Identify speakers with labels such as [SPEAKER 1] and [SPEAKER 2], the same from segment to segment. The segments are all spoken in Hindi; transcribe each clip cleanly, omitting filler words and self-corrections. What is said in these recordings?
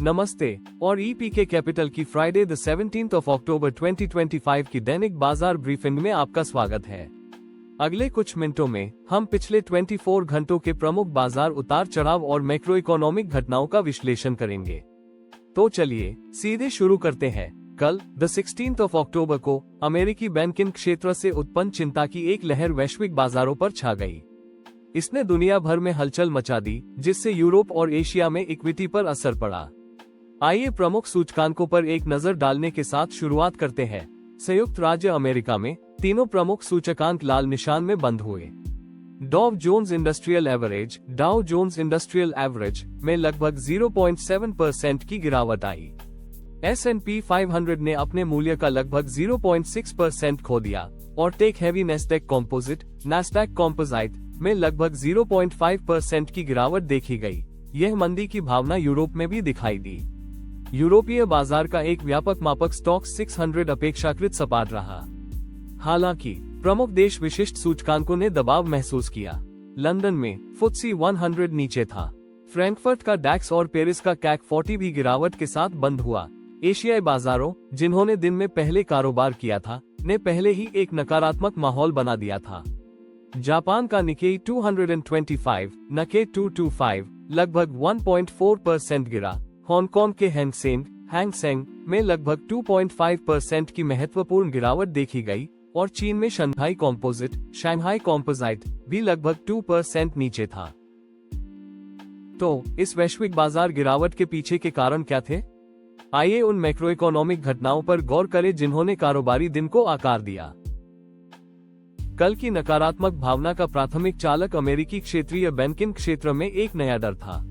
[SPEAKER 1] नमस्ते और ईपीके कैपिटल की Friday the 17th of October 2025 की दैनिक बाजार ब्रीफिंग में आपका स्वागत है। अगले कुछ मिनटों में हम पिछले 24 घंटों के प्रमुख बाजार उतार चढ़ाव और मैक्रो इकोनॉमिक घटनाओं का विश्लेषण करेंगे। तो चलिए सीधे शुरू करते हैं। कल द 16th ऑफ अक्टूबर को अमेरिकी बैंकिंग क्षेत्र से उत्पन्न चिंता की एक लहर वैश्विक बाजारों पर छा गई। इसने दुनिया भर में हलचल मचा दी, जिससे यूरोप और एशिया में इक्विटी पर असर पड़ा। आइए प्रमुख सूचकांकों पर एक नजर डालने के साथ शुरुआत करते हैं। संयुक्त राज्य अमेरिका में तीनों प्रमुख सूचकांक लाल निशान में बंद हुए। डाउ जोन्स इंडस्ट्रियल एवरेज में लगभग 0.7% की गिरावट आई। S&P 500 ने अपने मूल्य का लगभग 0.6% खो दिया और टेक हैवी नैस्डैक कॉम्पोजिट में लगभग 0.5% की गिरावट देखी गई। यह मंदी की भावना यूरोप में भी दिखाई दी। यूरोपीय बाजार का एक व्यापक मापक स्टॉक 600 अपेक्षाकृत सपाट रहा। हालांकि प्रमुख देश विशिष्ट सूचकांकों ने दबाव महसूस किया। लंदन में FTSE 100 नीचे था। फ्रैंकफर्ट का डैक्स और पेरिस का CAC 40 भी गिरावट के साथ बंद हुआ। एशियाई बाजारों, जिन्होंने दिन में पहले कारोबार किया था, ने पहले ही एक नकारात्मक माहौल बना दिया था। जापान का निकेई 225 नके 225 लगभग 1.4% गिरा। हांगकांग के हैंगसेंग में लगभग 2.5% की महत्वपूर्ण गिरावट देखी गई और चीन में शंघाई कॉम्पोजिट भी लगभग 2% नीचे था। तो इस वैश्विक बाजार गिरावट के पीछे के कारण क्या थे? आइए उन मैक्रो इकोनॉमिक घटनाओं पर गौर करें जिन्होंने कारोबारी दिन को आकार दिया। कल की नकारात्मक भावना का प्राथमिक चालक अमेरिकी क्षेत्रीय बैंकिंग क्षेत्र में एक नया डर था।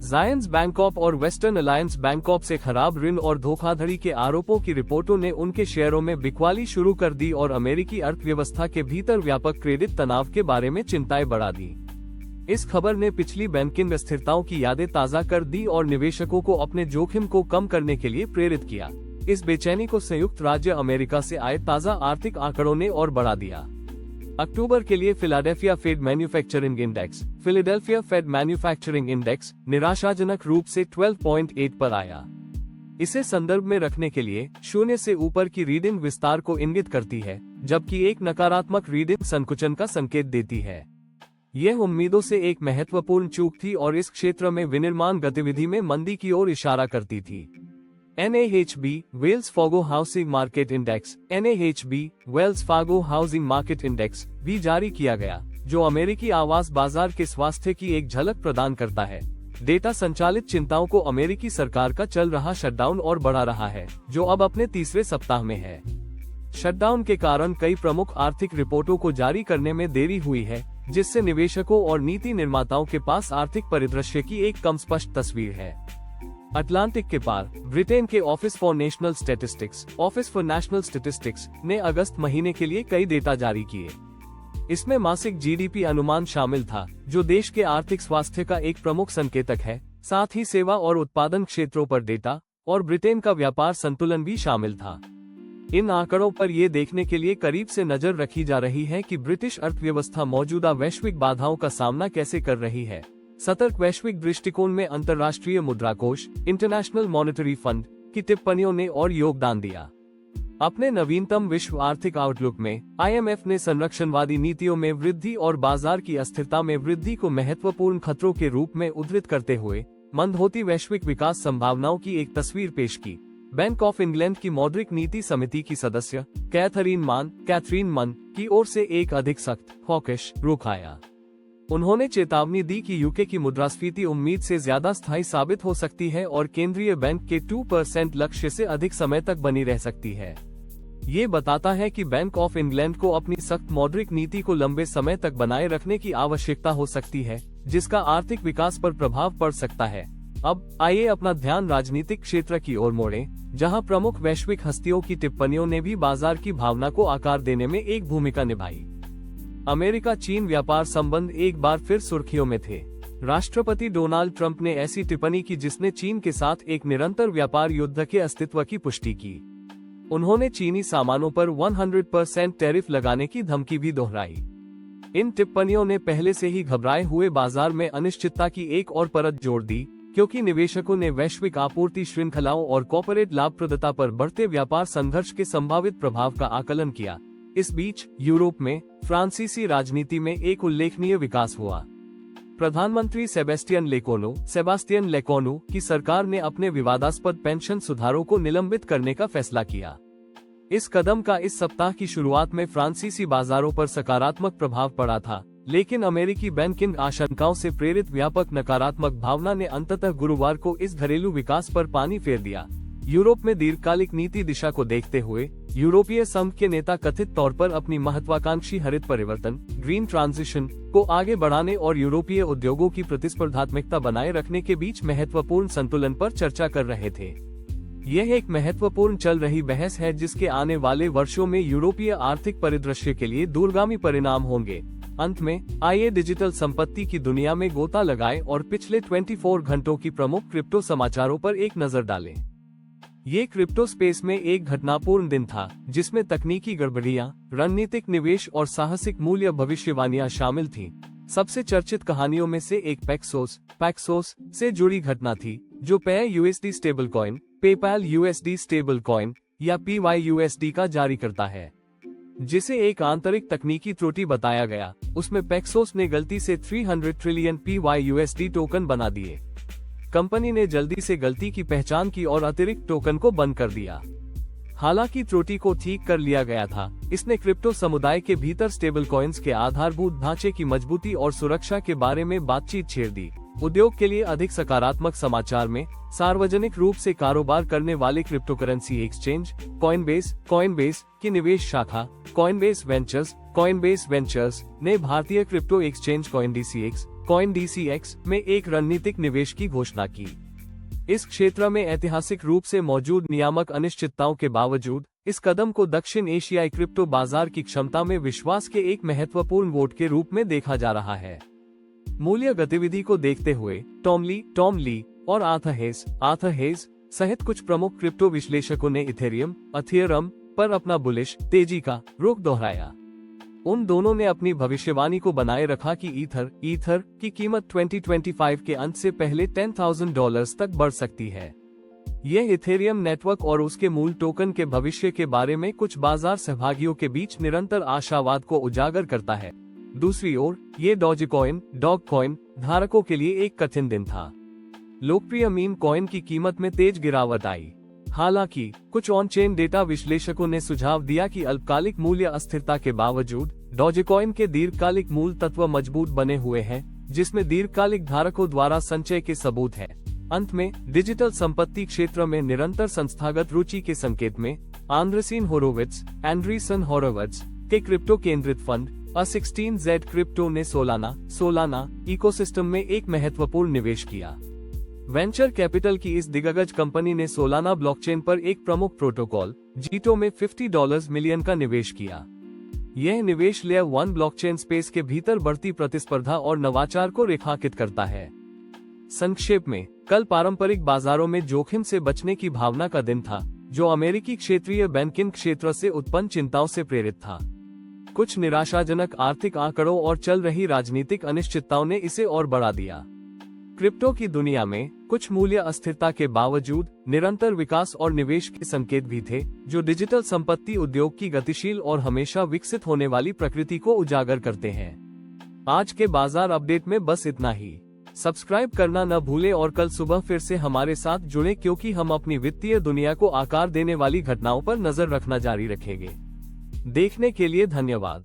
[SPEAKER 1] जायंस बैंकॉप और वेस्टर्न अलायंस बैंकॉप से खराब ऋण और धोखाधड़ी के आरोपों की रिपोर्टों ने उनके शेयरों में बिकवाली शुरू कर दी और अमेरिकी अर्थव्यवस्था के भीतर व्यापक क्रेडिट तनाव के बारे में चिंताएं बढ़ा दी। इस खबर ने पिछली बैंकिंग अस्थिरताओं की यादें ताजा कर दी और निवेशकों को अपने जोखिम को कम करने के लिए प्रेरित किया। इस बेचैनी को संयुक्त राज्य अमेरिका से आए ताजा आर्थिक आंकड़ों ने और बढ़ा दिया। अक्टूबर के लिए फिलाडेल्फिया फेड मैन्युफैक्चरिंग इंडेक्स निराशाजनक रूप से 12.8 पर आया। इसे संदर्भ में रखने के लिए 0 से ऊपर की रीडिंग विस्तार को इंगित करती है, जबकि एक नकारात्मक रीडिंग संकुचन का संकेत देती है। यह उम्मीदों से एक महत्वपूर्ण चूक थी और इस क्षेत्र में विनिर्माण गतिविधि में मंदी की ओर इशारा करती थी। NAHB Wells Fargo housing market index भी जारी किया गया, जो अमेरिकी आवास बाजार के स्वास्थ्य की एक झलक प्रदान करता है। डेटा संचालित चिंताओं को अमेरिकी सरकार का चल रहा शटडाउन और बढ़ा रहा है, जो अब अपने तीसरे सप्ताह में है। शटडाउन के कारण कई प्रमुख आर्थिक रिपोर्टों को जारी करने में देरी हुई है, जिससे निवेशकों और नीति निर्माताओं के पास आर्थिक परिदृश्य की एक कम स्पष्ट तस्वीर है। अटलांटिक के पार ब्रिटेन के ऑफिस फॉर नेशनल स्टैटिस्टिक्स ने अगस्त महीने के लिए कई डेटा जारी किए। इसमें मासिक GDP अनुमान शामिल था, जो देश के आर्थिक स्वास्थ्य का एक प्रमुख संकेतक है। साथ ही सेवा और उत्पादन क्षेत्रों पर डेटा और ब्रिटेन का व्यापार संतुलन भी शामिल था। इन आंकड़ों पर ये देखने के लिए करीब से नजर रखी जा रही है कि ब्रिटिश अर्थव्यवस्था मौजूदा वैश्विक बाधाओं का सामना कैसे कर रही है। सतर्क वैश्विक दृष्टिकोण में अंतर्राष्ट्रीय मुद्रा कोष इंटरनेशनल मॉनेटरी फंड की टिप्पणियों ने और योगदान दिया। अपने नवीनतम विश्व आर्थिक आउटलुक में IMF ने संरक्षणवादी नीतियों में वृद्धि और बाजार की अस्थिरता में वृद्धि को महत्वपूर्ण खतरों के रूप में उद्धृत करते हुए मंद होती वैश्विक विकास संभावनाओं की एक तस्वीर पेश की। बैंक ऑफ इंग्लैंड की मौद्रिक नीति समिति की सदस्य कैथरीन मन की ओर से एक अधिक सख्त हॉकिश रुख आया। उन्होंने चेतावनी दी कि यूके की मुद्रास्फीति उम्मीद से ज्यादा स्थायी साबित हो सकती है और केंद्रीय बैंक के 2% लक्ष्य से अधिक समय तक बनी रह सकती है। ये बताता है कि बैंक ऑफ इंग्लैंड को अपनी सख्त मौद्रिक नीति को लंबे समय तक बनाए रखने की आवश्यकता हो सकती है, जिसका आर्थिक विकास पर प्रभाव पड़ सकता है। अब आइए अपना ध्यान राजनीतिक क्षेत्र की ओर मोड़ें, जहां प्रमुख वैश्विक हस्तियों की टिप्पणियों ने भी बाजार की भावना को आकार देने में एक भूमिका निभाई। अमेरिका चीन व्यापार संबंध एक बार फिर सुर्खियों में थे। राष्ट्रपति डोनाल्ड ट्रंप ने ऐसी टिप्पणी की जिसने चीन के साथ एक निरंतर व्यापार युद्ध के अस्तित्व की पुष्टि की। उन्होंने चीनी सामानों पर 100% टैरिफ लगाने की धमकी भी दोहराई। इन टिप्पणियों ने पहले से ही घबराए हुए बाजार में अनिश्चितता की एक और परत जोड़ दी, क्योंकि निवेशकों ने वैश्विक आपूर्ति श्रृंखलाओं और कॉर्पोरेट लाभप्रदता पर बढ़ते व्यापार संघर्ष के संभावित प्रभाव का आकलन किया। इस बीच यूरोप में फ्रांसीसी राजनीति में एक उल्लेखनीय विकास हुआ। प्रधानमंत्री सेबास्टियन लेकोर्नू की सरकार ने अपने विवादास्पद पेंशन सुधारों को निलंबित करने का फैसला किया। इस कदम का इस सप्ताह की शुरुआत में फ्रांसीसी बाजारों पर सकारात्मक प्रभाव पड़ा था, लेकिन अमेरिकी बैंकिंग आशंकाओं से प्रेरित व्यापक नकारात्मक भावना ने अंततः गुरुवार को इस घरेलू विकास पर पानी फेर दिया। यूरोप में दीर्घकालिक नीति दिशा को देखते हुए यूरोपीय संघ के नेता कथित तौर पर अपनी महत्वाकांक्षी हरित परिवर्तन ग्रीन ट्रांजिशन को आगे बढ़ाने और यूरोपीय उद्योगों की प्रतिस्पर्धात्मकता बनाए रखने के बीच महत्वपूर्ण संतुलन पर चर्चा कर रहे थे। यह एक महत्वपूर्ण चल रही बहस है जिसके आने वाले वर्षों में यूरोपीय आर्थिक परिदृश्य के लिए दूरगामी परिणाम होंगे। अंत में आइए डिजिटल संपत्ति की दुनिया में गोता लगाएं और पिछले 24 घंटों की प्रमुख क्रिप्टो समाचारों पर एक नजर डालें। ये क्रिप्टो स्पेस में एक घटनापूर्ण दिन था, जिसमें तकनीकी गड़बड़ियां, रणनीतिक निवेश और साहसिक मूल्य भविष्यवाणियां शामिल थीं। सबसे चर्चित कहानियों में से एक पैक्सोस से जुड़ी घटना थी, जो PayUSD stable coin, PayPal USD stable coin या PYUSD का जारी करता है, जिसे एक आंतरिक तकनीकी त्रुटि बताया गया। उसमें पैक्सोस ने गलती से 300 ट्रिलियन PYUSD टोकन बना दिए। कंपनी ने जल्दी से गलती की पहचान की और अतिरिक्त टोकन को बंद कर दिया। हालांकि त्रुटि को ठीक कर लिया गया था। इसने क्रिप्टो समुदाय के भीतर स्टेबल कॉइन्स के आधारभूत ढांचे की मजबूती और सुरक्षा के बारे में बातचीत छेड़ दी। उद्योग के लिए अधिक सकारात्मक समाचार में सार्वजनिक रूप से कारोबार करने वाले क्रिप्टोकरेंसी एक्सचेंज कॉइनबेस की निवेश शाखा कॉइनबेस वेंचर्स ने भारतीय क्रिप्टो एक्सचेंज CoinDCX में एक रणनीतिक निवेश की घोषणा की। इस क्षेत्र में ऐतिहासिक रूप से मौजूद नियामक अनिश्चितताओं के बावजूद इस कदम को दक्षिण एशियाई क्रिप्टो बाजार की क्षमता में विश्वास के एक महत्वपूर्ण वोट के रूप में देखा जा रहा है। मूल्य गतिविधि को देखते हुए टॉम ली और आर्थर हेज सहित कुछ प्रमुख क्रिप्टो विश्लेषकों ने इथेरियम पर अपना बुलिश तेजी का रुख दोहराया। उन दोनों ने अपनी भविष्यवाणी को बनाए रखा कि ईथर की कीमत 2025 के अंत से पहले $10,000 तक बढ़ सकती है। यह इथेरियम नेटवर्क और उसके मूल टोकन के भविष्य के बारे में कुछ बाजार सहभागियों के बीच निरंतर आशावाद को उजागर करता है। दूसरी ओर ये डॉगकॉइन धारकों के लिए एक कठिन दिन था। लोकप्रिय मीम कॉइन की कीमत में तेज गिरावट आई। हालांकि कुछ ऑन चेन डेटा विश्लेषकों ने सुझाव दिया कि अल्पकालिक मूल्य अस्थिरता के बावजूद डॉजकॉइन के दीर्घकालिक मूल तत्व मजबूत बने हुए हैं, जिसमें दीर्घकालिक धारकों द्वारा संचय के सबूत हैं। अंत में डिजिटल संपत्ति क्षेत्र में निरंतर संस्थागत रुचि के संकेत में एंड्रीसन होरोविट्ज के क्रिप्टो केंद्रित फंड A16Z क्रिप्टो ने सोलाना इकोसिस्टम में एक महत्वपूर्ण निवेश किया। वेंचर कैपिटल की इस दिग्गज कंपनी ने सोलाना ब्लॉकचेन पर एक प्रमुख प्रोटोकॉल जीटो में $50 मिलियन का निवेश किया। यह निवेश लेयर 1 ब्लॉकचेन स्पेस के भीतर बढ़ती प्रतिस्पर्धा और नवाचार को रेखांकित करता है। संक्षेप में, कल पारंपरिक बाजारों में जोखिम से बचने की भावना का दिन था, जो अमेरिकी क्षेत्रीय बैंकिंग क्षेत्र से उत्पन्न चिंताओं से प्रेरित था। कुछ निराशाजनक आर्थिक आंकड़ों और चल रही राजनीतिक अनिश्चितताओं ने इसे और बढ़ा दिया। क्रिप्टो की दुनिया में कुछ मूल्य अस्थिरता के बावजूद निरंतर विकास और निवेश के संकेत भी थे, जो डिजिटल संपत्ति उद्योग की गतिशील और हमेशा विकसित होने वाली प्रकृति को उजागर करते हैं। आज के बाजार अपडेट में बस इतना ही। सब्सक्राइब करना न भूलें और कल सुबह फिर से हमारे साथ जुड़ें, क्योंकि हम अपनी वित्तीय दुनिया को आकार देने वाली घटनाओं पर नजर रखना जारी रखेंगे। देखने के लिए धन्यवाद।